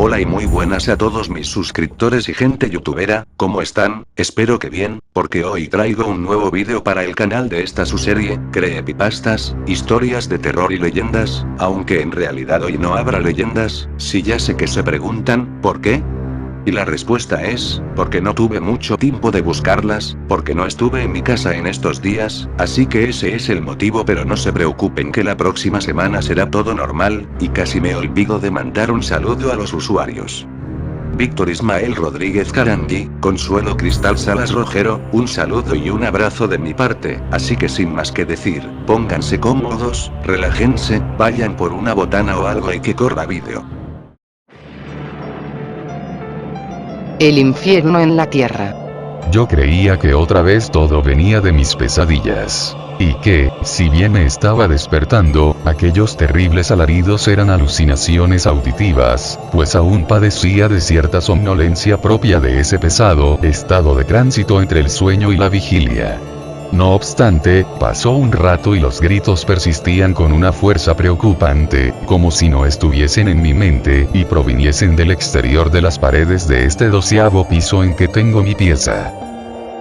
Hola y muy buenas a todos mis suscriptores y gente youtubera, ¿cómo están? Espero que bien, porque hoy traigo un nuevo vídeo para el canal de esta su serie, Creepypastas, historias de terror y leyendas, aunque en realidad hoy no habrá leyendas, si ya sé que se preguntan, ¿por qué? Y la respuesta es, porque no tuve mucho tiempo de buscarlas, porque no estuve en mi casa en estos días, así que ese es el motivo, pero no se preocupen que la próxima semana será todo normal, y casi me olvido de mandar un saludo a los usuarios. Víctor Ismael Rodríguez Carangi, Consuelo Cristal Salas Rojero, un saludo y un abrazo de mi parte, así que sin más que decir, pónganse cómodos, relájense, vayan por una botana o algo y que corra vídeo. El infierno en la tierra. Yo creía que otra vez todo venía de mis pesadillas. Y que, si bien me estaba despertando, aquellos terribles alaridos eran alucinaciones auditivas, pues aún padecía de cierta somnolencia propia de ese pesado estado de tránsito entre el sueño y la vigilia. No obstante, pasó un rato y los gritos persistían con una fuerza preocupante, como si no estuviesen en mi mente, y proviniesen del exterior de las paredes de este 12º piso en que tengo mi pieza.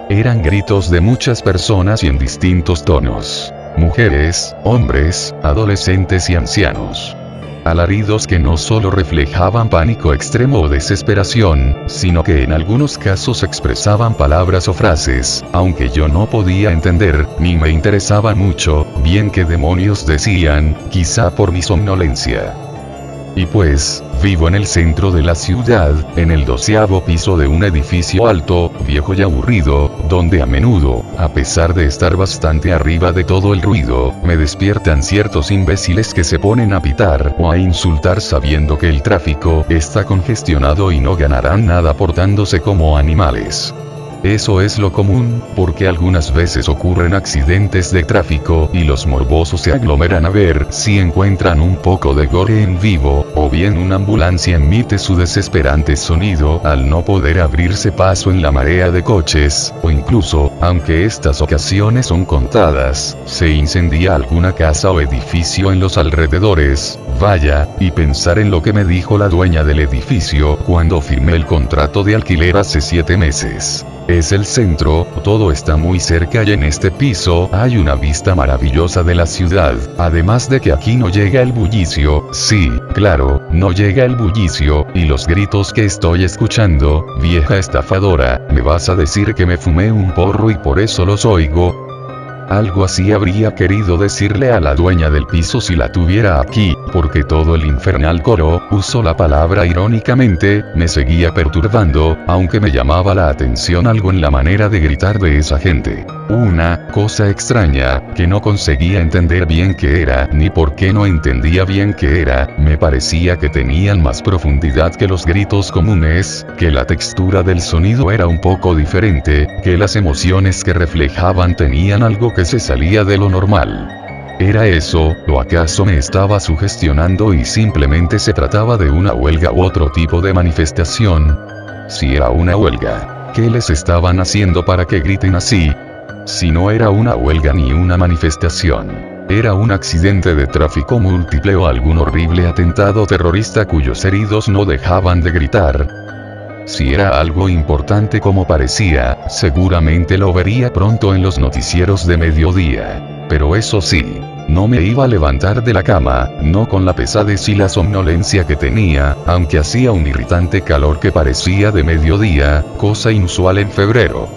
Eran gritos de muchas personas y en distintos tonos. Mujeres, hombres, adolescentes y ancianos. Alaridos que no solo reflejaban pánico extremo o desesperación, sino que en algunos casos expresaban palabras o frases, aunque yo no podía entender, ni me interesaba mucho, bien qué demonios decían, quizá por mi somnolencia. Y pues, vivo en el centro de la ciudad, en el 12º piso de un edificio alto, viejo y aburrido, donde a menudo, a pesar de estar bastante arriba de todo el ruido, me despiertan ciertos imbéciles que se ponen a pitar o a insultar sabiendo que el tráfico está congestionado y no ganarán nada portándose como animales. Eso es lo común, porque algunas veces ocurren accidentes de tráfico y los morbosos se aglomeran a ver si encuentran un poco de gore en vivo, o bien una ambulancia emite su desesperante sonido al no poder abrirse paso en la marea de coches, o incluso, aunque estas ocasiones son contadas, se incendia alguna casa o edificio en los alrededores. Vaya, y pensar en lo que me dijo la dueña del edificio cuando firmé el contrato de alquiler hace 7 meses. Es el centro, todo está muy cerca y en este piso hay una vista maravillosa de la ciudad, además de que aquí no llega el bullicio, sí, claro, no llega el bullicio, y los gritos que estoy escuchando, vieja estafadora, ¿me vas a decir que me fumé un porro y por eso los oigo? Algo así habría querido decirle a la dueña del piso si la tuviera aquí, porque todo el infernal coro, usó la palabra irónicamente, me seguía perturbando, aunque me llamaba la atención algo en la manera de gritar de esa gente. Una cosa extraña, que no conseguía entender bien qué era, ni por qué no entendía bien qué era, me parecía que tenían más profundidad que los gritos comunes, que la textura del sonido era un poco diferente, que las emociones que reflejaban tenían algo que se salía de lo normal. ¿Era eso, o acaso me estaba sugestionando y simplemente se trataba de una huelga u otro tipo de manifestación? Si era una huelga, ¿qué les estaban haciendo para que griten así? Si no era una huelga ni una manifestación, era un accidente de tráfico múltiple o algún horrible atentado terrorista cuyos heridos no dejaban de gritar. Si era algo importante como parecía, seguramente lo vería pronto en los noticieros de mediodía. Pero eso sí, no me iba a levantar de la cama, no con la pesadez y la somnolencia que tenía, aunque hacía un irritante calor que parecía de mediodía, cosa inusual en febrero.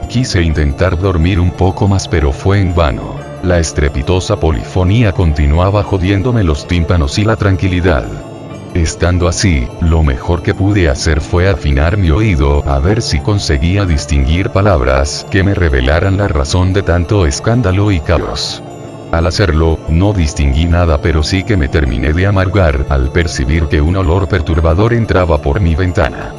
Quise intentar dormir un poco más pero fue en vano. La estrepitosa polifonía continuaba jodiéndome los tímpanos y la tranquilidad. Estando así, lo mejor que pude hacer fue afinar mi oído a ver si conseguía distinguir palabras que me revelaran la razón de tanto escándalo y caos. Al hacerlo, no distinguí nada pero sí que me terminé de amargar al percibir que un olor perturbador entraba por mi ventana.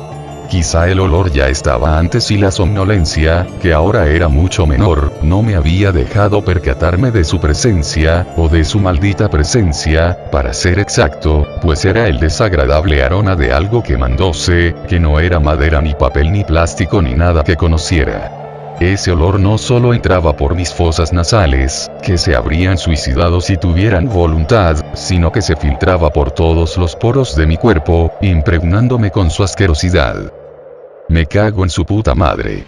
Quizá el olor ya estaba antes y la somnolencia, que ahora era mucho menor, no me había dejado percatarme de su presencia, o de su maldita presencia, para ser exacto, pues era el desagradable aroma de algo quemándose, que no era madera ni papel ni plástico ni nada que conociera. Ese olor no solo entraba por mis fosas nasales, que se habrían suicidado si tuvieran voluntad, sino que se filtraba por todos los poros de mi cuerpo, impregnándome con su asquerosidad. Me cago en su puta madre.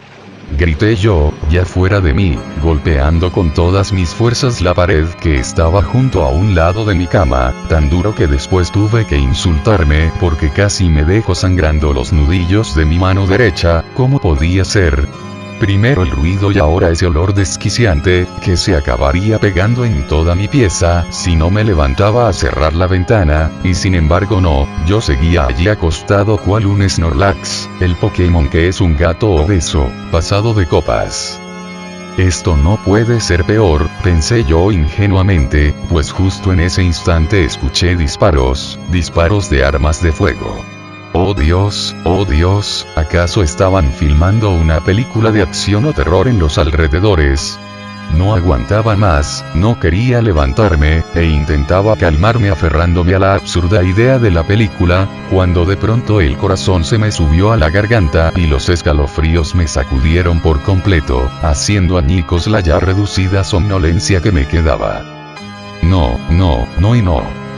Grité yo, ya fuera de mí, golpeando con todas mis fuerzas la pared que estaba junto a un lado de mi cama, tan duro que después tuve que insultarme porque casi me dejó sangrando los nudillos de mi mano derecha. ¿Cómo podía ser? Primero el ruido y ahora ese olor desquiciante, que se acabaría pegando en toda mi pieza si no me levantaba a cerrar la ventana, y sin embargo no, yo seguía allí acostado cual un Snorlax, el Pokémon que es un gato obeso, pasado de copas. Esto no puede ser peor, pensé yo ingenuamente, pues justo en ese instante escuché disparos de armas de fuego. Oh Dios, ¿acaso estaban filmando una película de acción o terror en los alrededores? No aguantaba más, no quería levantarme, e intentaba calmarme aferrándome a la absurda idea de la película, cuando de pronto el corazón se me subió a la garganta y los escalofríos me sacudieron por completo, haciendo añicos la ya reducida somnolencia que me quedaba.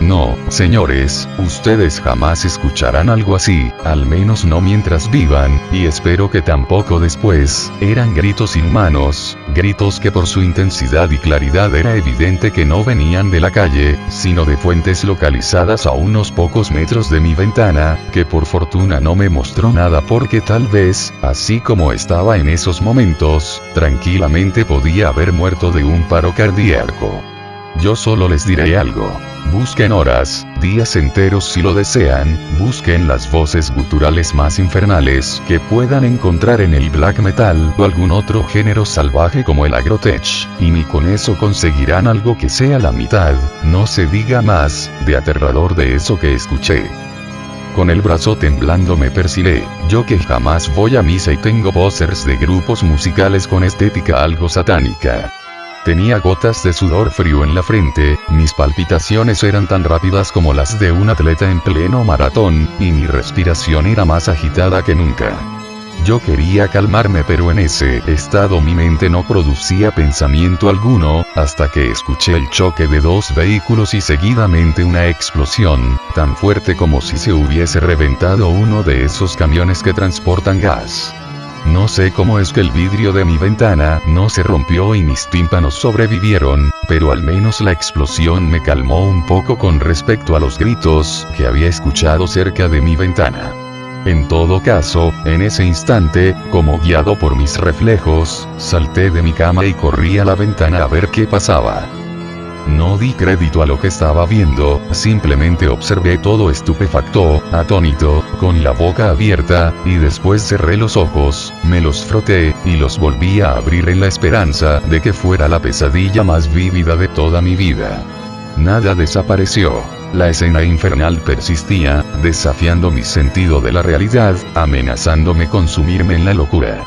No, señores, ustedes jamás escucharán algo así, al menos no mientras vivan, y espero que tampoco después. Eran gritos inhumanos, gritos que por su intensidad y claridad era evidente que no venían de la calle, sino de fuentes localizadas a unos pocos metros de mi ventana, que por fortuna no me mostró nada porque tal vez, así como estaba en esos momentos, tranquilamente podía haber muerto de un paro cardíaco. Yo solo les diré algo. Busquen horas, días enteros si lo desean, busquen las voces guturales más infernales que puedan encontrar en el black metal o algún otro género salvaje como el agrotech, y ni con eso conseguirán algo que sea la mitad, no se diga más, de aterrador de eso que escuché. Con el brazo temblando me persilé, yo que jamás voy a misa y tengo pósters de grupos musicales con estética algo satánica. Tenía gotas de sudor frío en la frente, mis palpitaciones eran tan rápidas como las de un atleta en pleno maratón, y mi respiración era más agitada que nunca. Yo quería calmarme pero en ese estado mi mente no producía pensamiento alguno, hasta que escuché el choque de dos vehículos y seguidamente una explosión, tan fuerte como si se hubiese reventado uno de esos camiones que transportan gas. No sé cómo es que el vidrio de mi ventana no se rompió y mis tímpanos sobrevivieron, pero al menos la explosión me calmó un poco con respecto a los gritos que había escuchado cerca de mi ventana. En todo caso, en ese instante, como guiado por mis reflejos, salté de mi cama y corrí a la ventana a ver qué pasaba. No di crédito a lo que estaba viendo, simplemente observé todo estupefacto, atónito, con la boca abierta, y después cerré los ojos, me los froté, y los volví a abrir en la esperanza de que fuera la pesadilla más vívida de toda mi vida. Nada desapareció. La escena infernal persistía, desafiando mi sentido de la realidad, amenazándome con sumirme en la locura.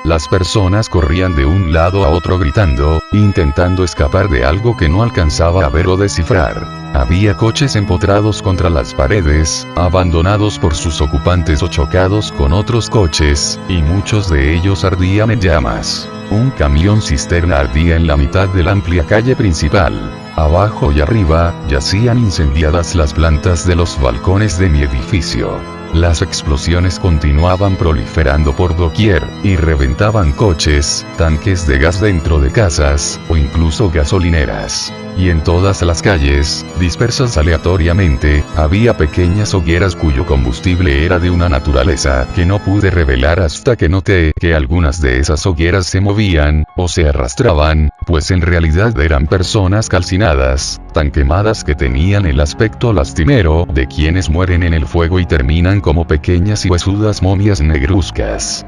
Las personas corrían de un lado a otro gritando, intentando escapar de algo que no alcanzaba a ver o descifrar. Había coches empotrados contra las paredes, abandonados por sus ocupantes o chocados con otros coches, y muchos de ellos ardían en llamas. Un camión cisterna ardía en la mitad de la amplia calle principal. Abajo y arriba, yacían incendiadas las plantas de los balcones de mi edificio. Las explosiones continuaban proliferando por doquier, y reventaban coches, tanques de gas dentro de casas, o incluso gasolineras. Y en todas las calles, dispersas aleatoriamente, había pequeñas hogueras cuyo combustible era de una naturaleza que no pude revelar hasta que noté que algunas de esas hogueras se movían, o se arrastraban, pues en realidad eran personas calcinadas, tan quemadas que tenían el aspecto lastimero de quienes mueren en el fuego y terminan como pequeñas y huesudas momias negruzcas.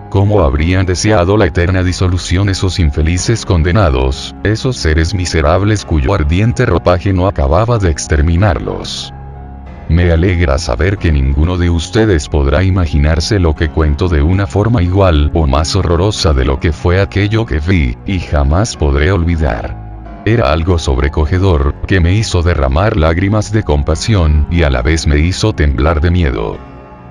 ¿Cómo habrían deseado la eterna disolución esos infelices condenados, esos seres miserables cuyo ardiente ropaje no acababa de exterminarlos? Me alegra saber que ninguno de ustedes podrá imaginarse lo que cuento de una forma igual o más horrorosa de lo que fue aquello que vi, y jamás podré olvidar. Era algo sobrecogedor, que me hizo derramar lágrimas de compasión y a la vez me hizo temblar de miedo.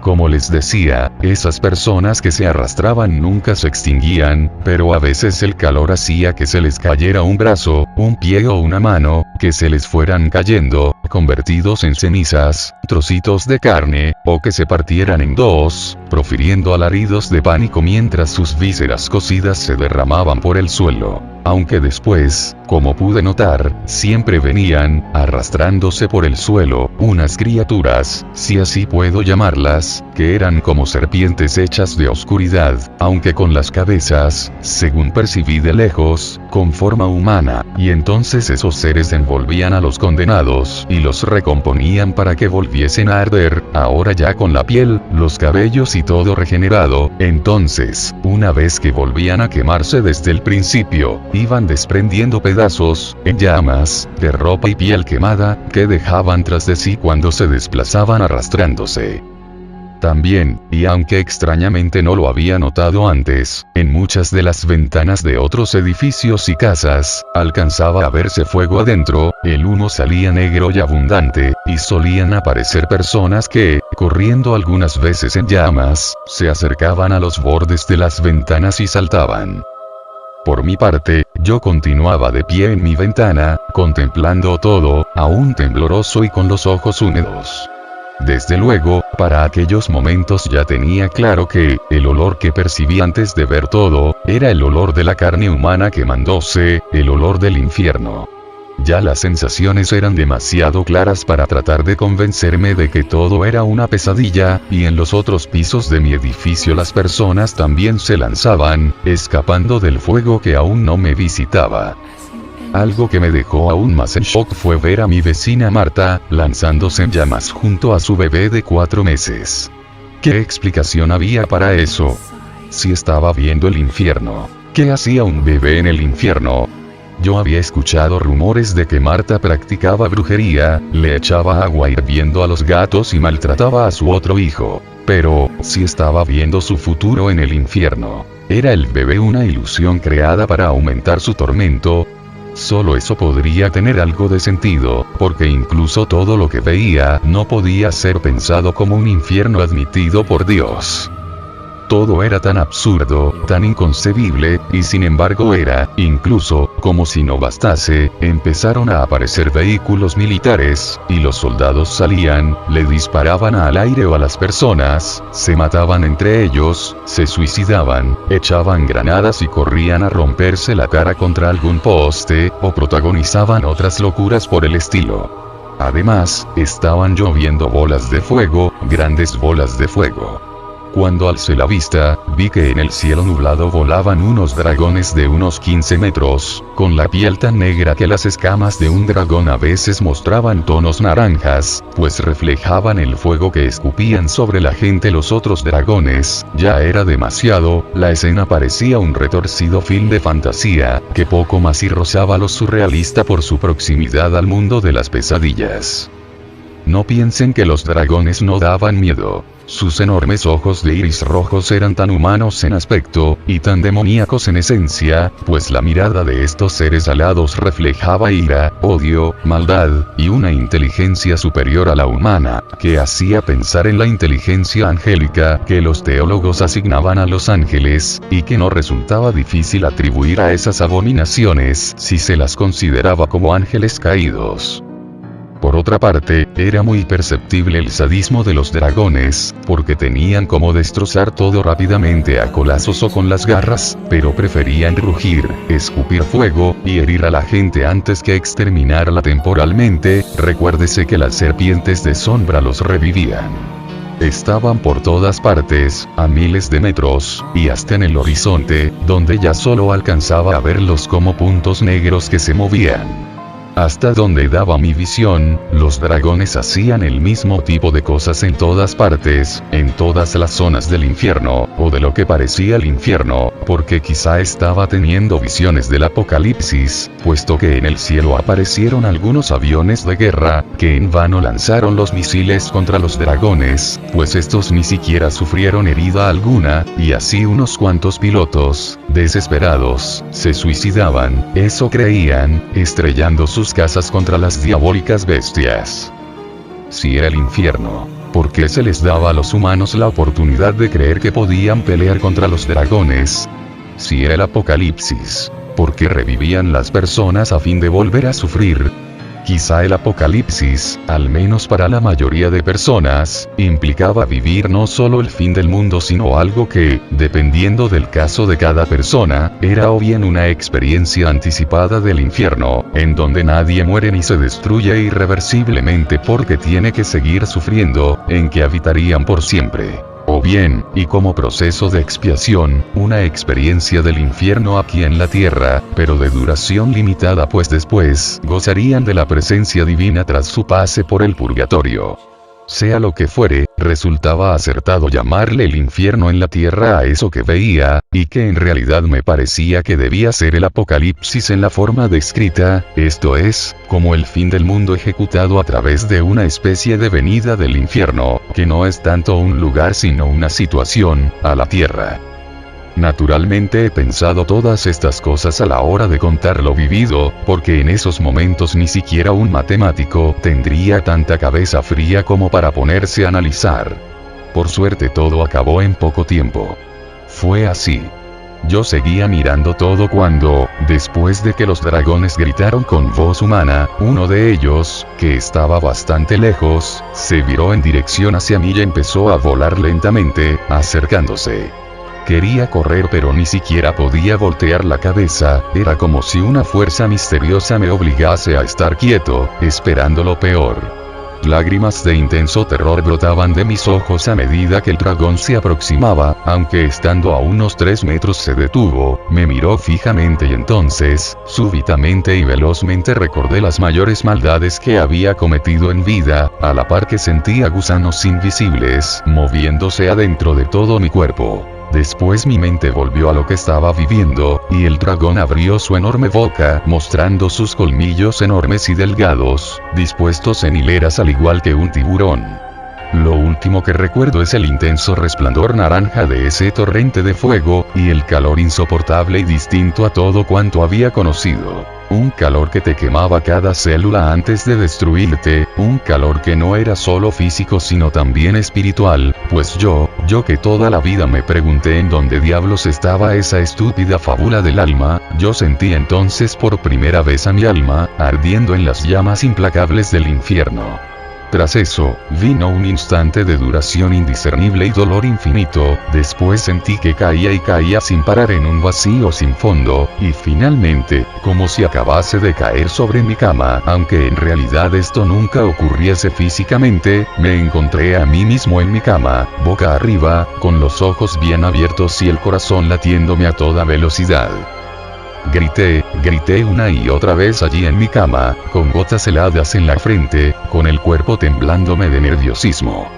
Como les decía, esas personas que se arrastraban nunca se extinguían, pero a veces el calor hacía que se les cayera un brazo, un pie o una mano, que se les fueran cayendo, convertidos en cenizas, trocitos de carne, o que se partieran en dos, profiriendo alaridos de pánico mientras sus vísceras cocidas se derramaban por el suelo. Aunque después, como pude notar, siempre venían, arrastrándose por el suelo, unas criaturas, si así puedo llamarlas, que eran como serpientes hechas de oscuridad, aunque con las cabezas, según percibí de lejos, con forma humana, y entonces esos seres envolvían a los condenados y los recomponían para que volviesen a arder, ahora ya con la piel, los cabellos y todo regenerado. Entonces, una vez que volvían a quemarse desde el principio, iban desprendiendo pedazos, en llamas, de ropa y piel quemada, que dejaban tras de sí cuando se desplazaban arrastrándose. También, y aunque extrañamente no lo había notado antes, en muchas de las ventanas de otros edificios y casas, alcanzaba a verse fuego adentro, el humo salía negro y abundante, y solían aparecer personas que, corriendo algunas veces en llamas, se acercaban a los bordes de las ventanas y saltaban. Por mi parte, yo continuaba de pie en mi ventana, contemplando todo, aún tembloroso y con los ojos húmedos. Desde luego, para aquellos momentos ya tenía claro que, el olor que percibí antes de ver todo, era el olor de la carne humana quemándose, el olor del infierno. Ya las sensaciones eran demasiado claras para tratar de convencerme de que todo era una pesadilla, y en los otros pisos de mi edificio las personas también se lanzaban, escapando del fuego que aún no me visitaba. Algo que me dejó aún más en shock fue ver a mi vecina Marta, lanzándose en llamas junto a su bebé de 4 meses. ¿Qué explicación había para eso? Si estaba viendo el infierno, ¿qué hacía un bebé en el infierno? Yo había escuchado rumores de que Marta practicaba brujería, le echaba agua hirviendo a los gatos y maltrataba a su otro hijo. Pero, si estaba viendo su futuro en el infierno, ¿era el bebé una ilusión creada para aumentar su tormento? Solo eso podría tener algo de sentido, porque incluso todo lo que veía no podía ser pensado como un infierno admitido por Dios. Todo era tan absurdo, tan inconcebible, y sin embargo era, incluso, como si no bastase, empezaron a aparecer vehículos militares, y los soldados salían, le disparaban al aire o a las personas, se mataban entre ellos, se suicidaban, echaban granadas y corrían a romperse la cara contra algún poste, o protagonizaban otras locuras por el estilo. Además, estaban lloviendo bolas de fuego, grandes bolas de fuego. Cuando alcé la vista, vi que en el cielo nublado volaban unos dragones de unos 15 metros, con la piel tan negra que las escamas de un dragón a veces mostraban tonos naranjas, pues reflejaban el fuego que escupían sobre la gente los otros dragones. Ya era demasiado, la escena parecía un retorcido film de fantasía, que poco más y rozaba lo surrealista por su proximidad al mundo de las pesadillas. No piensen que los dragones no daban miedo. Sus enormes ojos de iris rojos eran tan humanos en aspecto, y tan demoníacos en esencia, pues la mirada de estos seres alados reflejaba ira, odio, maldad, y una inteligencia superior a la humana, que hacía pensar en la inteligencia angélica que los teólogos asignaban a los ángeles, y que no resultaba difícil atribuir a esas abominaciones si se las consideraba como ángeles caídos. Por otra parte, era muy perceptible el sadismo de los dragones, porque tenían como destrozar todo rápidamente a colazos o con las garras, pero preferían rugir, escupir fuego, y herir a la gente antes que exterminarla temporalmente. Recuérdese que las serpientes de sombra los revivían. Estaban por todas partes, a miles de metros, y hasta en el horizonte, donde ya solo alcanzaba a verlos como puntos negros que se movían. Hasta donde daba mi visión, los dragones hacían el mismo tipo de cosas en todas partes, en todas las zonas del infierno, o de lo que parecía el infierno, porque quizá estaba teniendo visiones del apocalipsis, puesto que en el cielo aparecieron algunos aviones de guerra, que en vano lanzaron los misiles contra los dragones, pues estos ni siquiera sufrieron herida alguna, y así unos cuantos pilotos, desesperados, se suicidaban, eso creían, estrellando sus casas contra las diabólicas bestias. Si era el infierno, ¿Por qué se les daba a los humanos la oportunidad de creer que podían pelear contra los dragones? Si era el apocalipsis, ¿por qué revivían las personas a fin de volver a sufrir? Quizá el apocalipsis, al menos para la mayoría de personas, implicaba vivir no solo el fin del mundo sino algo que, dependiendo del caso de cada persona, era o bien una experiencia anticipada del infierno, en donde nadie muere ni se destruye irreversiblemente porque tiene que seguir sufriendo, en que habitarían por siempre. O bien, y como proceso de expiación, una experiencia del infierno aquí en la tierra, pero de duración limitada pues después gozarían de la presencia divina tras su pase por el purgatorio. Sea lo que fuere, resultaba acertado llamarle el infierno en la tierra a eso que veía, y que en realidad me parecía que debía ser el apocalipsis en la forma descrita, esto es, como el fin del mundo ejecutado a través de una especie de venida del infierno, que no es tanto un lugar sino una situación, a la tierra. Naturalmente he pensado todas estas cosas a la hora de contar lo vivido, porque en esos momentos ni siquiera un matemático tendría tanta cabeza fría como para ponerse a analizar. Por suerte todo acabó en poco tiempo. Fue así. Yo seguía mirando todo cuando, después de que los dragones gritaron con voz humana, uno de ellos, que estaba bastante lejos, se viró en dirección hacia mí y empezó a volar lentamente, acercándose. Quería correr pero ni siquiera podía voltear la cabeza, era como si una fuerza misteriosa me obligase a estar quieto, esperando lo peor. Lágrimas de intenso terror brotaban de mis ojos a medida que el dragón se aproximaba, aunque estando a unos 3 metros se detuvo, me miró fijamente y entonces, súbitamente y velozmente recordé las mayores maldades que había cometido en vida, a la par que sentía gusanos invisibles moviéndose adentro de todo mi cuerpo. Después mi mente volvió a lo que estaba viviendo, y el dragón abrió su enorme boca, mostrando sus colmillos enormes y delgados, dispuestos en hileras al igual que un tiburón. Lo último que recuerdo es el intenso resplandor naranja de ese torrente de fuego, y el calor insoportable y distinto a todo cuanto había conocido. Un calor que te quemaba cada célula antes de destruirte, un calor que no era solo físico sino también espiritual, pues yo que toda la vida me pregunté en dónde diablos estaba esa estúpida fábula del alma, yo sentí entonces por primera vez a mi alma, ardiendo en las llamas implacables del infierno. Tras eso, vino un instante de duración indiscernible y dolor infinito, después sentí que caía y caía sin parar en un vacío sin fondo, y finalmente, como si acabase de caer sobre mi cama, aunque en realidad esto nunca ocurriese físicamente, me encontré a mí mismo en mi cama, boca arriba, con los ojos bien abiertos y el corazón latiéndome a toda velocidad. Grité una y otra vez allí en mi cama, con gotas heladas en la frente, con el cuerpo temblándome de nerviosismo.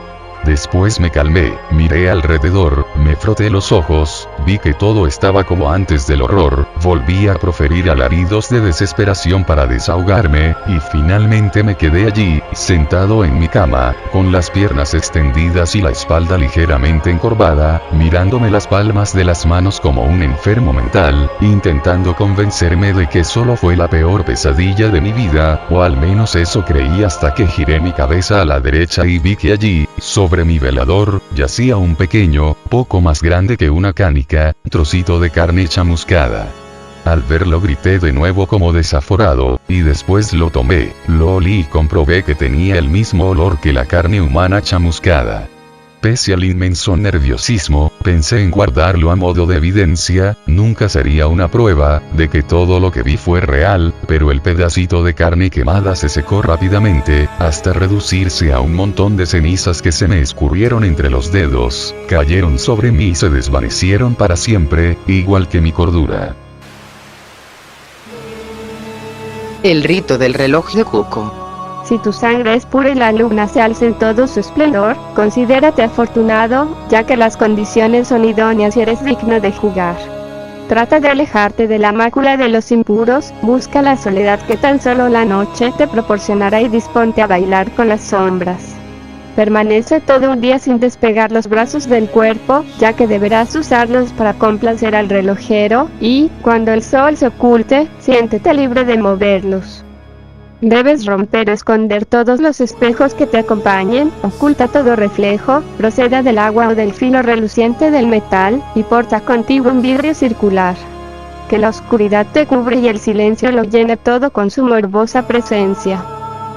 Después me calmé, miré alrededor, me froté los ojos, vi que todo estaba como antes del horror, volví a proferir alaridos de desesperación para desahogarme, y finalmente me quedé allí, sentado en mi cama, con las piernas extendidas y la espalda ligeramente encorvada, mirándome las palmas de las manos como un enfermo mental, intentando convencerme de que solo fue la peor pesadilla de mi vida, o al menos eso creí hasta que giré mi cabeza a la derecha y vi que allí, sobre mi velador, yacía un pequeño, poco más grande que una canica, trocito de carne chamuscada. Al verlo grité de nuevo como desaforado, y después lo tomé, lo olí y comprobé que tenía el mismo olor que la carne humana chamuscada. Pese al inmenso nerviosismo, pensé en guardarlo a modo de evidencia, nunca sería una prueba de que todo lo que vi fue real, pero el pedacito de carne quemada se secó rápidamente, hasta reducirse a un montón de cenizas que se me escurrieron entre los dedos, cayeron sobre mí y se desvanecieron para siempre, igual que mi cordura. El rito del reloj de Cuco. Si tu sangre es pura y la luna se alza en todo su esplendor, considérate afortunado, ya que las condiciones son idóneas y eres digno de jugar. Trata de alejarte de la mácula de los impuros, busca la soledad que tan solo la noche te proporcionará y disponte a bailar con las sombras. Permanece todo un día sin despegar los brazos del cuerpo, ya que deberás usarlos para complacer al relojero, y, cuando el sol se oculte, siéntete libre de moverlos. Debes romper o esconder todos los espejos que te acompañen, oculta todo reflejo, proceda del agua o del filo reluciente del metal, y porta contigo un vidrio circular. Que la oscuridad te cubre y el silencio lo llene todo con su morbosa presencia.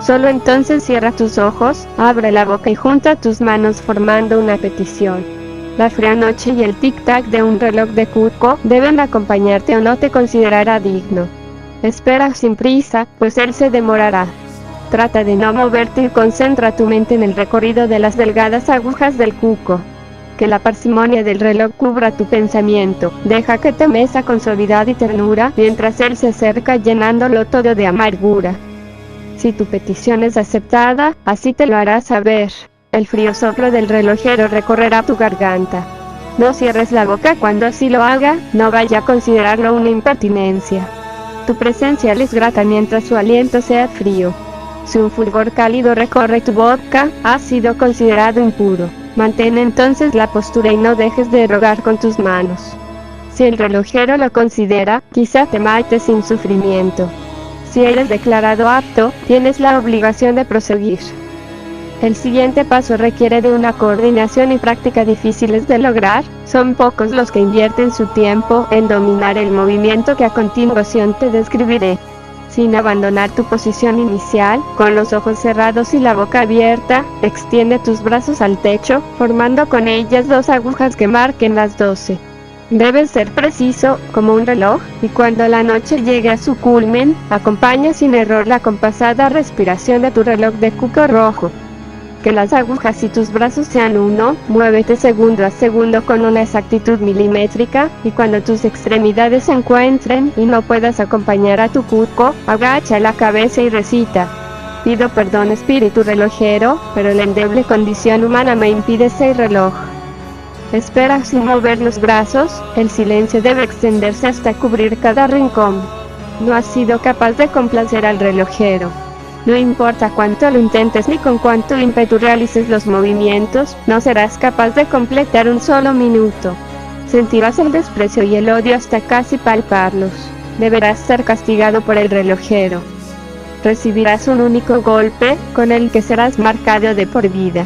Solo entonces cierra tus ojos, abre la boca y junta tus manos formando una petición. La fría noche y el tic-tac de un reloj de Cusco deben acompañarte o no te considerará digno. Espera sin prisa, pues él se demorará. Trata de no moverte y concentra tu mente en el recorrido de las delgadas agujas del cuco. Que la parsimonia del reloj cubra tu pensamiento, deja que te mesa con suavidad y ternura, mientras él se acerca llenándolo todo de amargura. Si tu petición es aceptada, así te lo hará saber. El frío soplo del relojero recorrerá tu garganta. No cierres la boca cuando así lo haga, no vaya a considerarlo una impertinencia. Tu presencia les grata mientras su aliento sea frío. Si un fulgor cálido recorre tu boca, has sido considerado impuro. Mantén entonces la postura y no dejes de rogar con tus manos. Si el relojero lo considera, quizá te mate sin sufrimiento. Si eres declarado apto, tienes la obligación de proseguir. El siguiente paso requiere de una coordinación y práctica difíciles de lograr. Son pocos los que invierten su tiempo en dominar el movimiento que a continuación te describiré. Sin abandonar tu posición inicial, con los ojos cerrados y la boca abierta, extiende tus brazos al techo, formando con ellas dos agujas que marquen las 12. Debes ser preciso, como un reloj, y cuando la noche llegue a su culmen, acompaña sin error la compasada respiración de tu reloj de cuco rojo. Que las agujas y tus brazos sean uno, muévete segundo a segundo con una exactitud milimétrica, y cuando tus extremidades se encuentren y no puedas acompañar a tu cuco, agacha la cabeza y recita. Pido perdón espíritu relojero, pero la endeble condición humana me impide ser reloj. Espera sin mover los brazos, el silencio debe extenderse hasta cubrir cada rincón. No has sido capaz de complacer al relojero. No importa cuánto lo intentes ni con cuánto ímpetu realices los movimientos, no serás capaz de completar un solo minuto. Sentirás el desprecio y el odio hasta casi palparlos. Deberás ser castigado por el relojero. Recibirás un único golpe, con el que serás marcado de por vida.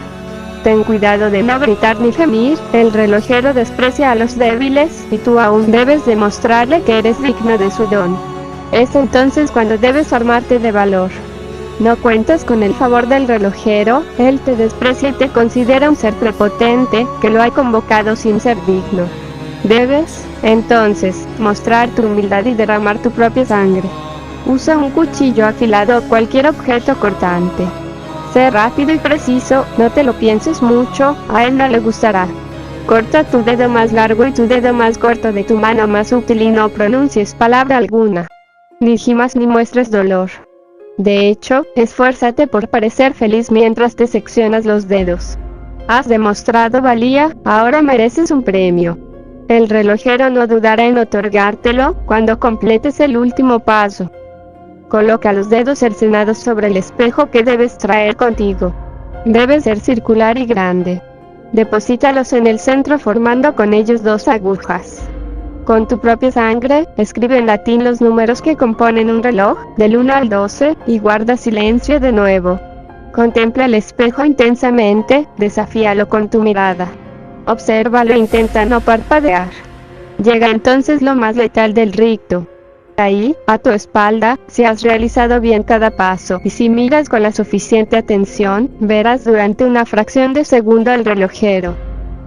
Ten cuidado de no gritar ni gemir, el relojero desprecia a los débiles, y tú aún debes demostrarle que eres digno de su don. Es entonces cuando debes armarte de valor. No cuentas con el favor del relojero, él te desprecia y te considera un ser prepotente, que lo ha convocado sin ser digno. Debes, entonces, mostrar tu humildad y derramar tu propia sangre. Usa un cuchillo afilado o cualquier objeto cortante. Sé rápido y preciso, no te lo pienses mucho, a él no le gustará. Corta tu dedo más largo y tu dedo más corto de tu mano más útil y no pronuncies palabra alguna. Ni gimas ni muestres dolor. De hecho, esfuérzate por parecer feliz mientras te seccionas los dedos. Has demostrado valía, ahora mereces un premio. El relojero no dudará en otorgártelo cuando completes el último paso. Coloca los dedos cercenados sobre el espejo que debes traer contigo. Debe ser circular y grande. Deposítalos en el centro formando con ellos dos agujas. Con tu propia sangre, escribe en latín los números que componen un reloj, del 1 al 12, y guarda silencio de nuevo. Contempla el espejo intensamente, desafíalo con tu mirada. Obsérvalo e intenta no parpadear. Llega entonces lo más letal del rito. Ahí, a tu espalda, si has realizado bien cada paso, y si miras con la suficiente atención, verás durante una fracción de segundo al relojero.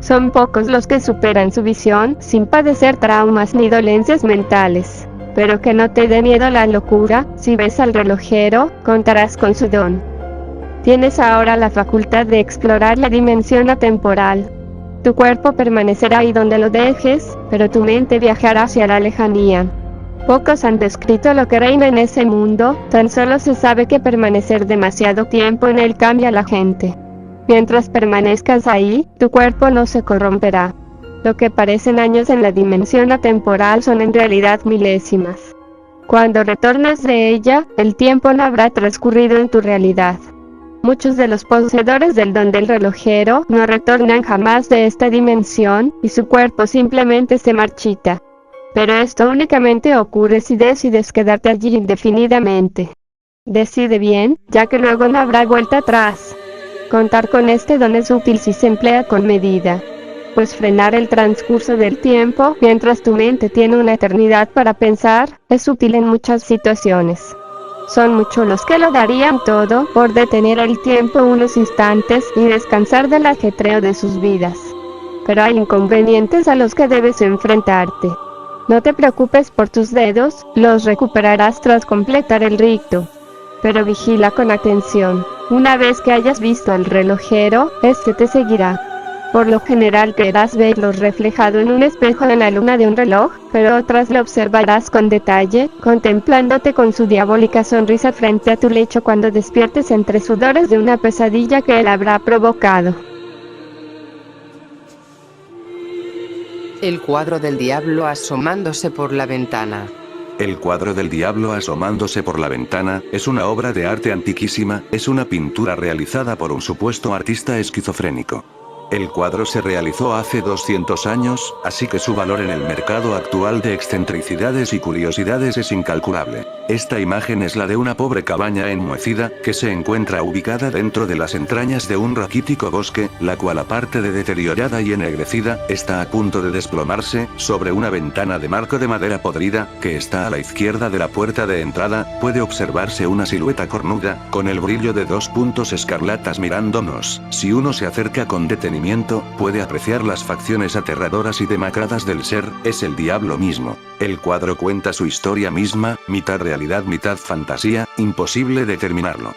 Son pocos los que superan su visión, sin padecer traumas ni dolencias mentales. Pero que no te dé miedo la locura, si ves al relojero, contarás con su don. Tienes ahora la facultad de explorar la dimensión atemporal. Tu cuerpo permanecerá ahí donde lo dejes, pero tu mente viajará hacia la lejanía. Pocos han descrito lo que reina en ese mundo, tan solo se sabe que permanecer demasiado tiempo en él cambia a la gente. Mientras permanezcas ahí, tu cuerpo no se corromperá. Lo que parecen años en la dimensión atemporal son en realidad milésimas. Cuando retornes de ella, el tiempo no habrá transcurrido en tu realidad. Muchos de los poseedores del don del relojero no retornan jamás de esta dimensión, y su cuerpo simplemente se marchita. Pero esto únicamente ocurre si decides quedarte allí indefinidamente. Decide bien, ya que luego no habrá vuelta atrás. Contar con este don es útil si se emplea con medida, pues frenar el transcurso del tiempo, mientras tu mente tiene una eternidad para pensar, es útil en muchas situaciones. Son muchos los que lo darían todo por detener el tiempo unos instantes y descansar del ajetreo de sus vidas. Pero hay inconvenientes a los que debes enfrentarte. No te preocupes por tus dedos, los recuperarás tras completar el rito. Pero vigila con atención. Una vez que hayas visto al relojero, este te seguirá. Por lo general creerás verlo reflejado en un espejo en la luna de un reloj, pero otras lo observarás con detalle, contemplándote con su diabólica sonrisa frente a tu lecho cuando despiertes entre sudores de una pesadilla que él habrá provocado. El cuadro del diablo asomándose por la ventana. El cuadro del diablo asomándose por la ventana es una obra de arte antiquísima, es una pintura realizada por un supuesto artista esquizofrénico. El cuadro se realizó hace 200 años, así que su valor en el mercado actual de excentricidades y curiosidades es incalculable. Esta imagen es la de una pobre cabaña enmohecida, que se encuentra ubicada dentro de las entrañas de un raquítico bosque, la cual aparte de deteriorada y ennegrecida, está a punto de desplomarse, sobre una ventana de marco de madera podrida, que está a la izquierda de la puerta de entrada, puede observarse una silueta cornuda, con el brillo de dos puntos escarlatas mirándonos. Si uno se acerca con detenimiento, puede apreciar las facciones aterradoras y demacradas del ser, es el diablo mismo. El cuadro cuenta su historia misma, mitad realidad mitad fantasía, imposible determinarlo.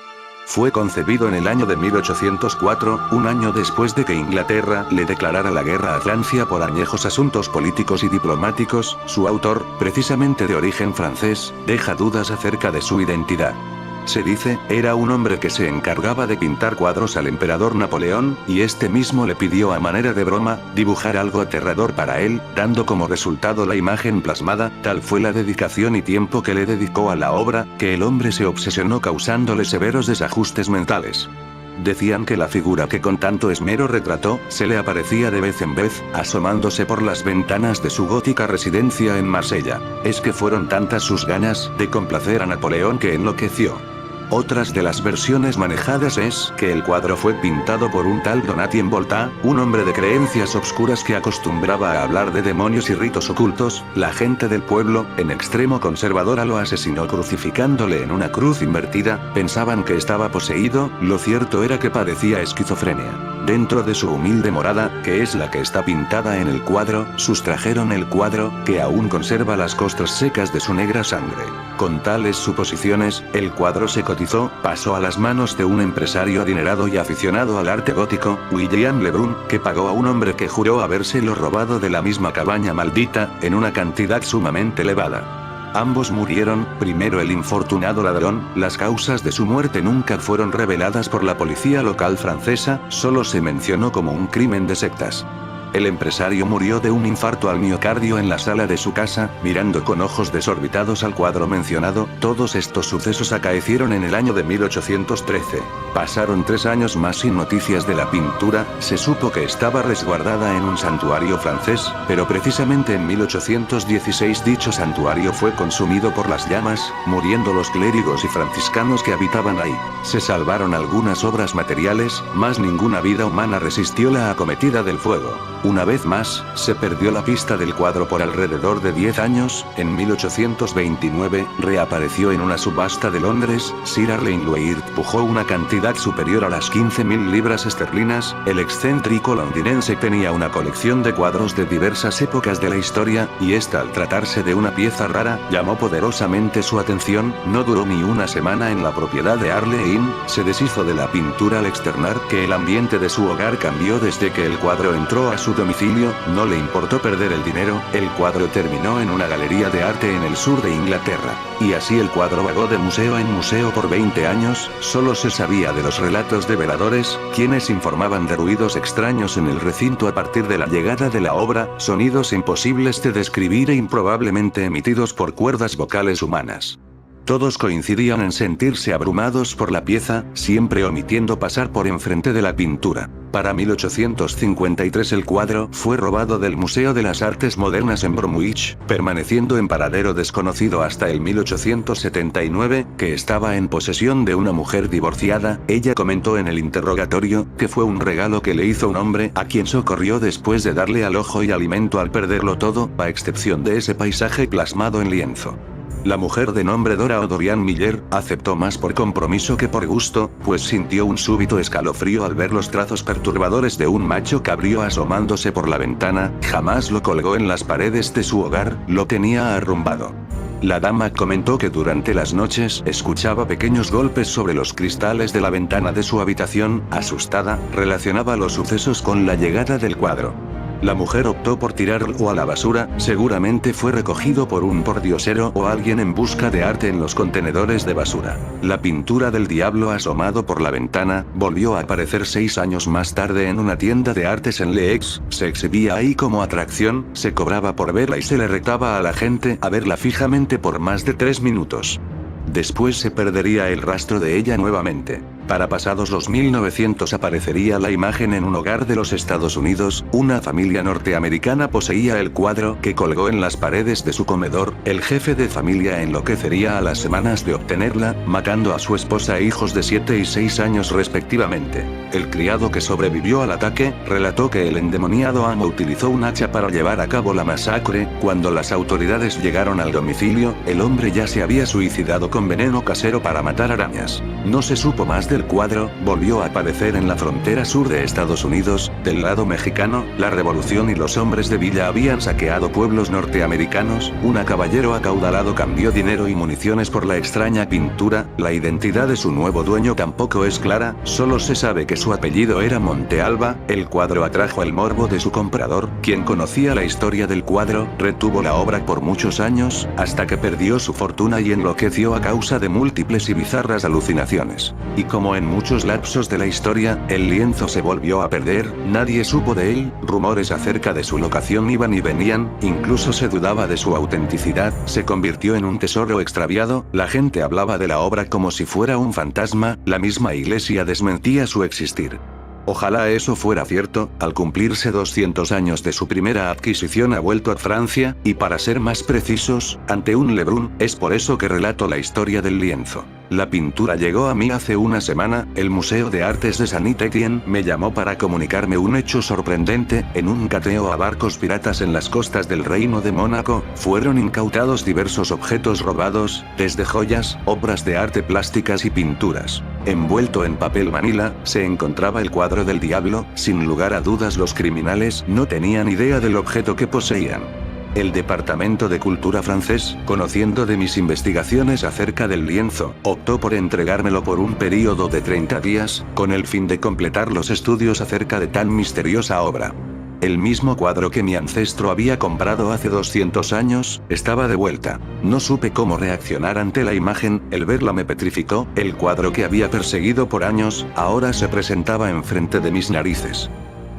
Fue concebido en el año de 1804, un año después de que Inglaterra le declarara la guerra a Francia por añejos asuntos políticos y diplomáticos. Su autor, precisamente de origen francés, deja dudas acerca de su identidad. Se dice, era un hombre que se encargaba de pintar cuadros al emperador Napoleón, y este mismo le pidió a manera de broma, dibujar algo aterrador para él, dando como resultado la imagen plasmada. Tal fue la dedicación y tiempo que le dedicó a la obra, que el hombre se obsesionó causándole severos desajustes mentales. Decían que la figura que con tanto esmero retrató, se le aparecía de vez en vez, asomándose por las ventanas de su gótica residencia en Marsella. Es que fueron tantas sus ganas de complacer a Napoleón que enloqueció. Otras de las versiones manejadas es que el cuadro fue pintado por un tal Donatien Volta, un hombre de creencias obscuras que acostumbraba a hablar de demonios y ritos ocultos. La gente del pueblo, en extremo conservadora, lo asesinó crucificándole en una cruz invertida. Pensaban que estaba poseído, lo cierto era que padecía esquizofrenia. Dentro de su humilde morada, que es la que está pintada en el cuadro, sustrajeron el cuadro, que aún conserva las costras secas de su negra sangre. Con tales suposiciones, el cuadro se cotizó, pasó a las manos de un empresario adinerado y aficionado al arte gótico, William Lebrun, que pagó a un hombre que juró habérselo robado de la misma cabaña maldita, en una cantidad sumamente elevada. Ambos murieron, primero el infortunado ladrón. Las causas de su muerte nunca fueron reveladas por la policía local francesa, solo se mencionó como un crimen de sectas. El empresario murió de un infarto al miocardio en la sala de su casa, mirando con ojos desorbitados al cuadro mencionado. Todos estos sucesos acaecieron en el año de 1813. Pasaron 3 años más sin noticias de la pintura. Se supo que estaba resguardada en un santuario francés, pero precisamente en 1816 dicho santuario fue consumido por las llamas, muriendo los clérigos y franciscanos que habitaban ahí. Se salvaron algunas obras materiales, mas ninguna vida humana resistió la acometida del fuego. Una vez más, se perdió la pista del cuadro por alrededor de 10 años. En 1829, reapareció en una subasta de Londres. Sir Arlene Luard pujó una cantidad superior a las 15.000 libras esterlinas. El excéntrico londinense tenía una colección de cuadros de diversas épocas de la historia, y esta, al tratarse de una pieza rara, llamó poderosamente su atención. No duró ni una semana en la propiedad de Arlene. Se deshizo de la pintura al externar que el ambiente de su hogar cambió desde que el cuadro entró a su domicilio. No le importó perder el dinero. El cuadro terminó en una galería de arte en el sur de Inglaterra. Y así el cuadro vagó de museo en museo por 20 años. Solo se sabía de los relatos de veladores, quienes informaban de ruidos extraños en el recinto a partir de la llegada de la obra, sonidos imposibles de describir e improbablemente emitidos por cuerdas vocales humanas. Todos coincidían en sentirse abrumados por la pieza, siempre omitiendo pasar por enfrente de la pintura. Para 1853 el cuadro fue robado del Museo de las Artes Modernas en Bromwich, permaneciendo en paradero desconocido hasta el 1879, que estaba en posesión de una mujer divorciada. Ella comentó en el interrogatorio que fue un regalo que le hizo un hombre a quien socorrió después de darle alojo y alimento al perderlo todo, a excepción de ese paisaje plasmado en lienzo. La mujer de nombre Dora o Dorian Miller aceptó más por compromiso que por gusto, pues sintió un súbito escalofrío al ver los trazos perturbadores de un macho cabrío asomándose por la ventana. Jamás lo colgó en las paredes de su hogar, lo tenía arrumbado. La dama comentó que durante las noches escuchaba pequeños golpes sobre los cristales de la ventana de su habitación. Asustada, relacionaba los sucesos con la llegada del cuadro. La mujer optó por tirarlo a la basura, seguramente fue recogido por un pordiosero o alguien en busca de arte en los contenedores de basura. La pintura del diablo asomado por la ventana volvió a aparecer 6 años más tarde en una tienda de artes en Leeds, se exhibía ahí como atracción, se cobraba por verla y se le retaba a la gente a verla fijamente por más de 3 minutos. Después se perdería el rastro de ella nuevamente. Para pasados los 1900 aparecería la imagen en un hogar de los Estados Unidos. Una familia norteamericana poseía el cuadro que colgó en las paredes de su comedor. El jefe de familia enloquecería a las semanas de obtenerla, matando a su esposa e hijos de 7 y 6 años respectivamente. El criado que sobrevivió al ataque relató que el endemoniado amo utilizó un hacha para llevar a cabo la masacre. Cuando las autoridades llegaron al domicilio, el hombre ya se había suicidado con veneno casero para matar arañas. No se supo más del cuadro. Volvió a aparecer en la frontera sur de Estados Unidos. Del lado mexicano, la revolución y los hombres de Villa habían saqueado pueblos norteamericanos. Un caballero acaudalado cambió dinero y municiones por la extraña pintura. La identidad de su nuevo dueño tampoco es clara, solo se sabe que su apellido era Montealba. El cuadro atrajo el morbo de su comprador, quien conocía la historia del cuadro, retuvo la obra por muchos años, hasta que perdió su fortuna y enloqueció a causa de múltiples y bizarras alucinaciones. Y como en muchos lapsos de la historia, el lienzo se volvió a perder, nadie supo de él, rumores acerca de su locación iban y venían, incluso se dudaba de su autenticidad, se convirtió en un tesoro extraviado, la gente hablaba de la obra como si fuera un fantasma, la misma iglesia desmentía su existir. Ojalá eso fuera cierto. Al cumplirse 200 años de su primera adquisición ha vuelto a Francia, y para ser más precisos, ante un Lebrun. Es por eso que relato la historia del lienzo. La pintura llegó a mí hace una semana. El Museo de Artes de Saint-Étienne me llamó para comunicarme un hecho sorprendente. En un cateo a barcos piratas en las costas del Reino de Mónaco, fueron incautados diversos objetos robados, desde joyas, obras de arte plásticas y pinturas. Envuelto en papel manila, se encontraba el cuadro del diablo. Sin lugar a dudas, los criminales no tenían idea del objeto que poseían. El Departamento de Cultura francés, conociendo de mis investigaciones acerca del lienzo, optó por entregármelo por un período de 30 días, con el fin de completar los estudios acerca de tan misteriosa obra. El mismo cuadro que mi ancestro había comprado hace 200 años, estaba de vuelta. No supe cómo reaccionar ante la imagen, el verla me petrificó. El cuadro que había perseguido por años, ahora se presentaba enfrente de mis narices.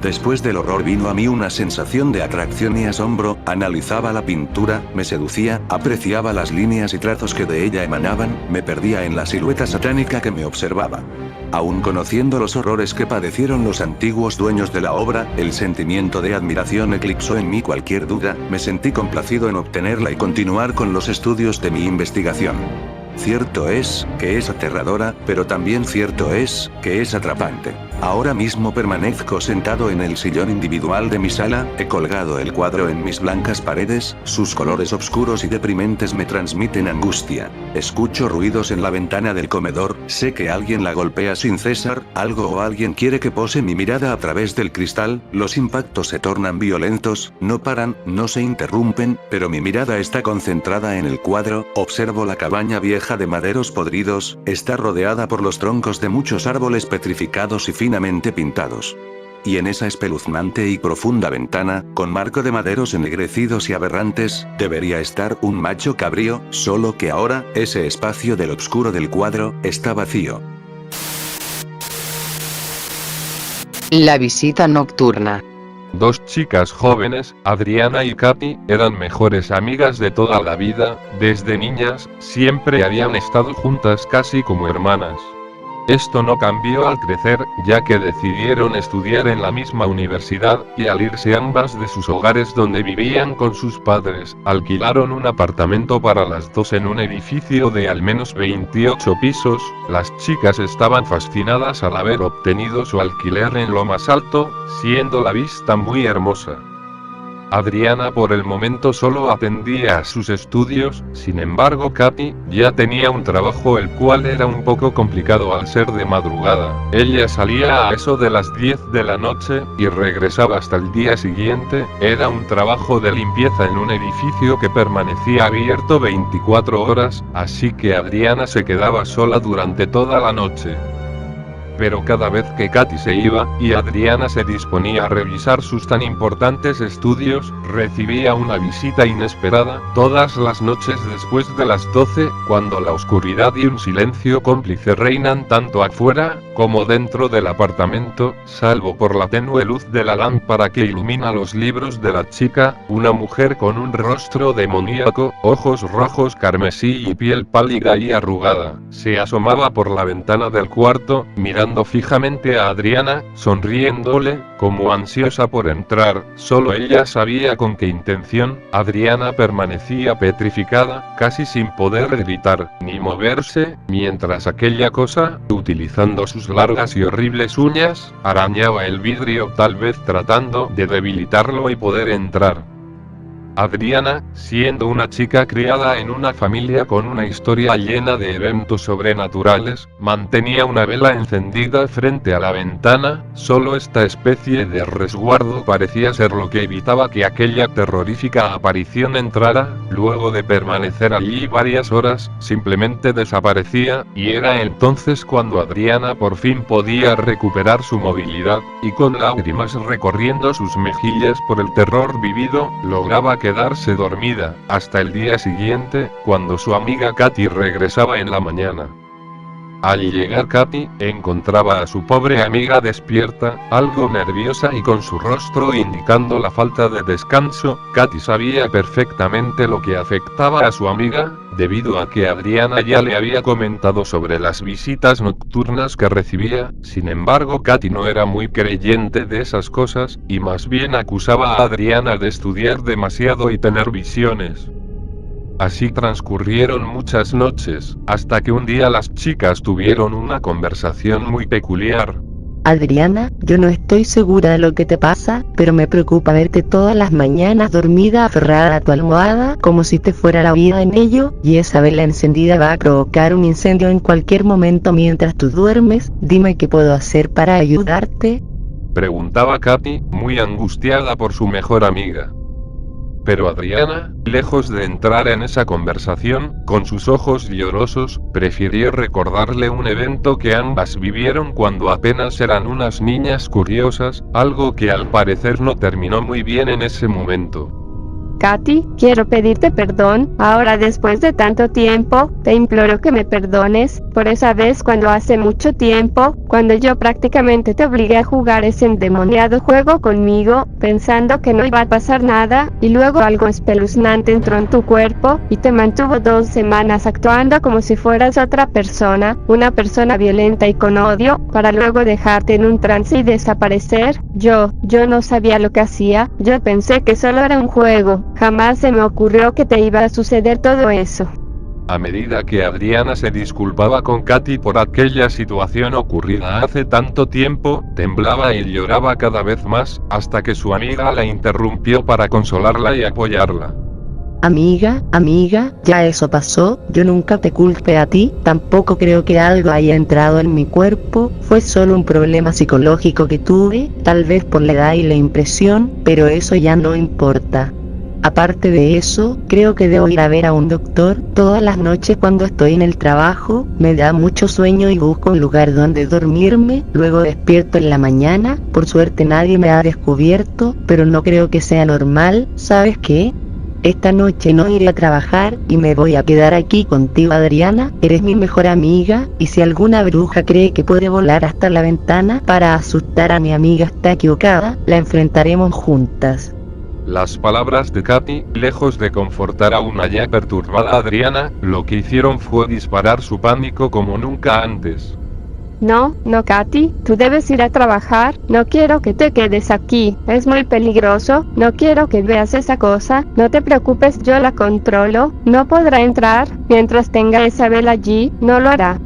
Después del horror vino a mí una sensación de atracción y asombro. Analizaba la pintura, me seducía, apreciaba las líneas y trazos que de ella emanaban, me perdía en la silueta satánica que me observaba. Aún conociendo los horrores que padecieron los antiguos dueños de la obra, el sentimiento de admiración eclipsó en mí cualquier duda. Me sentí complacido en obtenerla y continuar con los estudios de mi investigación. Cierto es que es aterradora, pero también cierto es que es atrapante. Ahora mismo permanezco sentado en el sillón individual de mi sala, he colgado el cuadro en mis blancas paredes, sus colores oscuros y deprimentes me transmiten angustia. Escucho ruidos en la ventana del comedor, sé que alguien la golpea sin cesar, algo o alguien quiere que pose mi mirada a través del cristal, los impactos se tornan violentos, no paran, no se interrumpen, pero mi mirada está concentrada en el cuadro, observo la cabaña vieja de maderos podridos, está rodeada por los troncos de muchos árboles petrificados y finamente pintados. Y en esa espeluznante y profunda ventana, con marco de maderos ennegrecidos y aberrantes, debería estar un macho cabrío, solo que ahora, ese espacio del obscuro del cuadro, está vacío. La visita nocturna. Dos chicas jóvenes, Adriana y Katy, eran mejores amigas de toda la vida. Desde niñas, siempre habían estado juntas casi como hermanas. Esto no cambió al crecer, ya que decidieron estudiar en la misma universidad, y al irse ambas de sus hogares donde vivían con sus padres, alquilaron un apartamento para las dos en un edificio de al menos 28 pisos. Las chicas estaban fascinadas al haber obtenido su alquiler en lo más alto, siendo la vista muy hermosa. Adriana por el momento solo atendía a sus estudios, sin embargo Katy ya tenía un trabajo el cual era un poco complicado al ser de madrugada. Ella salía a eso de las 10 de la noche, y regresaba hasta el día siguiente. Era un trabajo de limpieza en un edificio que permanecía abierto 24 horas, así que Adriana se quedaba sola durante toda la noche. Pero cada vez que Katy se iba, y Adriana se disponía a revisar sus tan importantes estudios, recibía una visita inesperada, todas las noches después de las 12, cuando la oscuridad y un silencio cómplice reinan tanto afuera, como dentro del apartamento, salvo por la tenue luz de la lámpara que ilumina los libros de la chica. Una mujer con un rostro demoníaco, ojos rojos carmesí y piel pálida y arrugada, se asomaba por la ventana del cuarto, mirando fijamente a Adriana, sonriéndole, como ansiosa por entrar. Solo ella sabía con qué intención. Adriana permanecía petrificada, casi sin poder gritar, ni moverse, mientras aquella cosa, utilizando sus largas y horribles uñas, arañaba el vidrio, tal vez tratando de debilitarlo y poder entrar. Adriana, siendo una chica criada en una familia con una historia llena de eventos sobrenaturales, mantenía una vela encendida frente a la ventana. Solo esta especie de resguardo parecía ser lo que evitaba que aquella terrorífica aparición entrara. Luego de permanecer allí varias horas, simplemente desaparecía, y era entonces cuando Adriana por fin podía recuperar su movilidad, y con lágrimas recorriendo sus mejillas por el terror vivido, lograba quedarse dormida, hasta el día siguiente, cuando su amiga Katy regresaba en la mañana. Al llegar Katy, encontraba a su pobre amiga despierta, algo nerviosa y con su rostro indicando la falta de descanso. Katy sabía perfectamente lo que afectaba a su amiga, debido a que Adriana ya le había comentado sobre las visitas nocturnas que recibía. Sin embargo, Katy no era muy creyente de esas cosas, y más bien acusaba a Adriana de estudiar demasiado y tener visiones. Así transcurrieron muchas noches, hasta que un día las chicas tuvieron una conversación muy peculiar. Adriana, yo no estoy segura de lo que te pasa, pero me preocupa verte todas las mañanas dormida aferrada a tu almohada, como si te fuera la vida en ello, y esa vela encendida va a provocar un incendio en cualquier momento mientras tú duermes. Dime qué puedo hacer para ayudarte. Preguntaba Katy, muy angustiada por su mejor amiga. Pero Adriana, lejos de entrar en esa conversación, con sus ojos llorosos, prefirió recordarle un evento que ambas vivieron cuando apenas eran unas niñas curiosas, algo que al parecer no terminó muy bien en ese momento. Katy, quiero pedirte perdón. Ahora, después de tanto tiempo, te imploro que me perdones por esa vez cuando hace mucho tiempo, cuando yo prácticamente te obligué a jugar ese endemoniado juego conmigo, pensando que no iba a pasar nada, y luego algo espeluznante entró en tu cuerpo, y te mantuvo 2 semanas actuando como si fueras otra persona, una persona violenta y con odio, para luego dejarte en un trance y desaparecer. Yo no sabía lo que hacía, yo pensé que solo era un juego. Jamás se me ocurrió que te iba a suceder todo eso. A medida que Adriana se disculpaba con Katy por aquella situación ocurrida hace tanto tiempo, temblaba y lloraba cada vez más, hasta que su amiga la interrumpió para consolarla y apoyarla. Amiga, ya eso pasó, yo nunca te culpé a ti, tampoco creo que algo haya entrado en mi cuerpo, fue solo un problema psicológico que tuve, tal vez por la edad y la impresión, pero eso ya no importa. Aparte de eso, creo que debo ir a ver a un doctor. Todas las noches cuando estoy en el trabajo, me da mucho sueño y busco un lugar donde dormirme, luego despierto en la mañana. Por suerte nadie me ha descubierto, pero no creo que sea normal. ¿Sabes qué? esta noche no iré a trabajar y me voy a quedar aquí contigo, Adriana. Eres mi mejor amiga, y si alguna bruja cree que puede volar hasta la ventana para asustar a mi amiga, está equivocada. La enfrentaremos juntas. Las palabras de Katy, lejos de confortar a una ya perturbada Adriana, lo que hicieron fue disparar su pánico como nunca antes. No, Katy, tú debes ir a trabajar, no quiero que te quedes aquí, es muy peligroso, no quiero que veas esa cosa, no te preocupes, yo la controlo, no podrá entrar, mientras tenga a Isabel allí, no lo hará.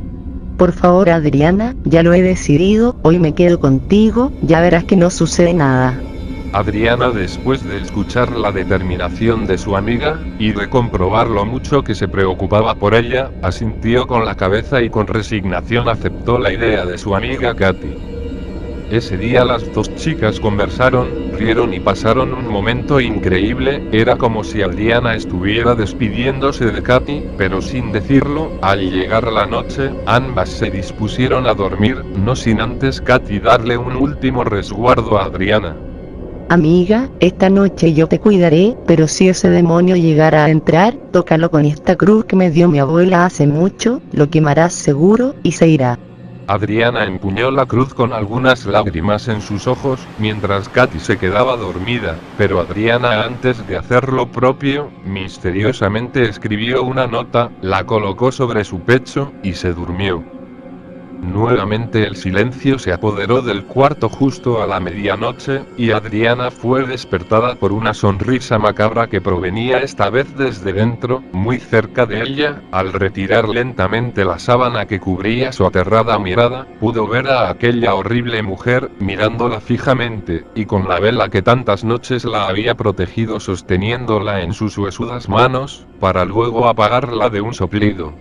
Por favor, Adriana, ya lo he decidido, hoy me quedo contigo, ya verás que no sucede nada. Adriana, después de escuchar la determinación de su amiga, y de comprobar lo mucho que se preocupaba por ella, asintió con la cabeza y con resignación aceptó la idea de su amiga Katy. Ese día las dos chicas conversaron, rieron y pasaron un momento increíble. Era como si Adriana estuviera despidiéndose de Katy, pero sin decirlo. Al llegar la noche, ambas se dispusieron a dormir, no sin antes Katy darle un último resguardo a Adriana. Amiga, esta noche yo te cuidaré, pero si ese demonio llegara a entrar, tócalo con esta cruz que me dio mi abuela hace mucho, lo quemarás seguro, y se irá. Adriana empuñó la cruz con algunas lágrimas en sus ojos, mientras Katy se quedaba dormida, pero Adriana, antes de hacer lo propio, misteriosamente escribió una nota, la colocó sobre su pecho, y se durmió. Nuevamente el silencio se apoderó del cuarto justo a la medianoche, y Adriana fue despertada por una sonrisa macabra que provenía esta vez desde dentro, muy cerca de ella. Al retirar lentamente la sábana que cubría su aterrada mirada, pudo ver a aquella horrible mujer, mirándola fijamente, y con la vela que tantas noches la había protegido sosteniéndola en sus huesudas manos, para luego apagarla de un soplido.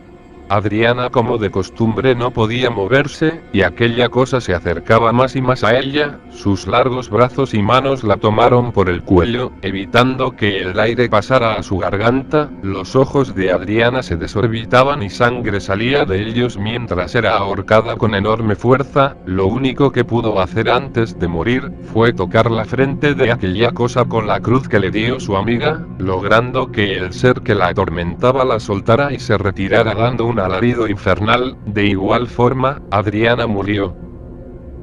Adriana, como de costumbre, no podía moverse, y aquella cosa se acercaba más y más a ella. Sus largos brazos y manos la tomaron por el cuello, evitando que el aire pasara a su garganta. Los ojos de Adriana se desorbitaban y sangre salía de ellos mientras era ahorcada con enorme fuerza. Lo único que pudo hacer antes de morir fue tocar la frente de aquella cosa con la cruz que le dio su amiga, logrando que el ser que la atormentaba la soltara y se retirara dando un alarido infernal. De igual forma, Adriana murió.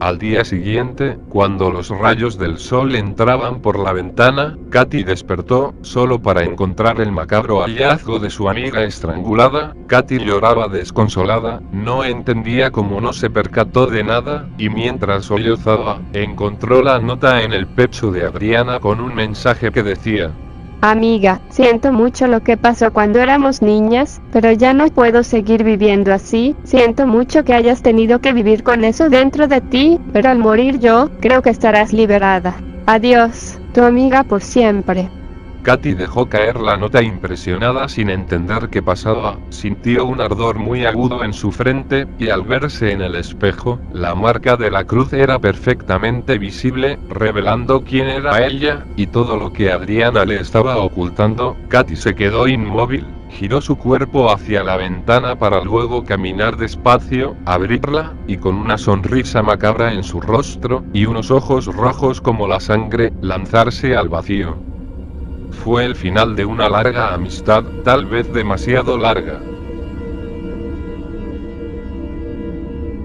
Al día siguiente, cuando los rayos del sol entraban por la ventana, Katy despertó, solo para encontrar el macabro hallazgo de su amiga estrangulada. Katy lloraba desconsolada, no entendía cómo no se percató de nada, y mientras sollozaba, encontró la nota en el pecho de Adriana con un mensaje que decía: Amiga, siento mucho lo que pasó cuando éramos niñas, pero ya no puedo seguir viviendo así. Siento mucho que hayas tenido que vivir con eso dentro de ti, pero al morir yo, creo que estarás liberada. Adiós, tu amiga por siempre. Katy dejó caer la nota impresionada sin entender qué pasaba. Sintió un ardor muy agudo en su frente, y al verse en el espejo, la marca de la cruz era perfectamente visible, revelando quién era ella, y todo lo que Adriana le estaba ocultando. Katy se quedó inmóvil, giró su cuerpo hacia la ventana para luego caminar despacio, abrirla, y con una sonrisa macabra en su rostro, y unos ojos rojos como la sangre, lanzarse al vacío. Fue el final de una larga amistad, tal vez demasiado larga.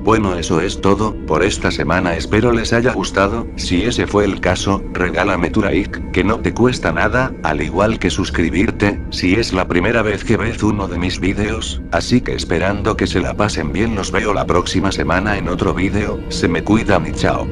Bueno, eso es todo por esta semana, espero les haya gustado. Si ese fue el caso, regálame tu like, que no te cuesta nada, al igual que suscribirte, si es la primera vez que ves uno de mis vídeos. Así que esperando que se la pasen bien, los veo la próxima semana en otro vídeo. Se me cuidan y chao.